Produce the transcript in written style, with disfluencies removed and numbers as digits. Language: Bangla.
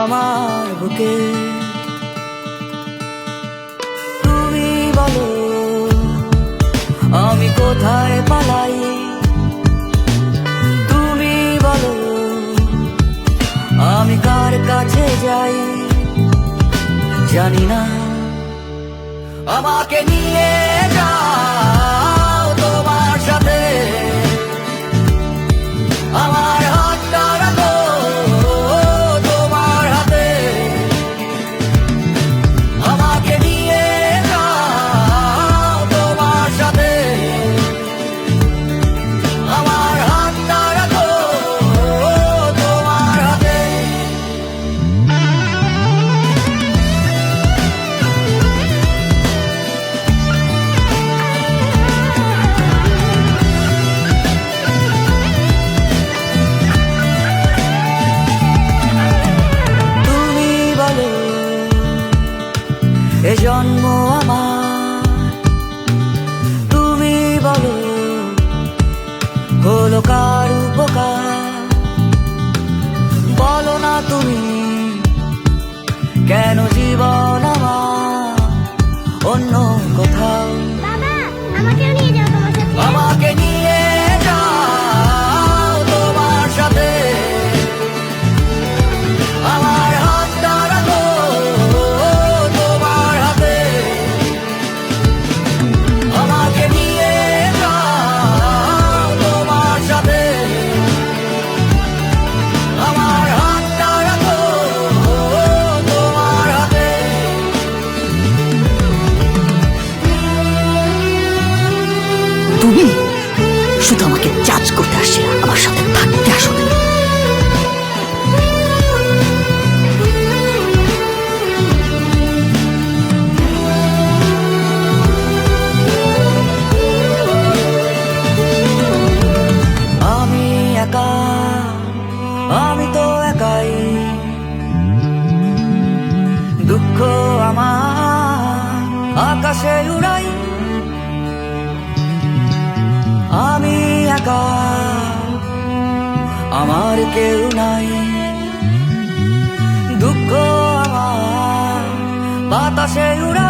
আমার বুকে। তুমি বলো আমি কোথায় পালাই, তুমি বলো আমি কার কাছে যাই। জানি না, আমাকে নিয়ে যাও তোমার সাথে, আমার হাতটা রাখো তোমার হাতে। আমাকে নিয়ে যাও তোমার সাথে, আমার হাতটা রাখো তোমার হাতে। এ জন্ম আমার, তুমি বলো হলো কার উপকার। বলো না তুমি কেন জীবন আমার অন্য কোথাও। বাবা, আমাকেও নিয়ে যাও তোমার সাথে। আমাকে নিয়ে যাও তোমার সাথে, আমার হাতটা রাখো তোমার হাতে। আমাকে নিয়ে যাও তোমার সাথে, আমার হাতটা রাখো তোমার হাতে। তুমি শুধু আমাকে জাজ করতে আসছি না, আমার সাথে থাকতে আসলে। আমি একা, আমি তো একাই, দুঃখ আমার আকাশে উড়াই। আমি একা, আমার কেউ নাই, দুঃখ আমার বাতাসে উড়াই।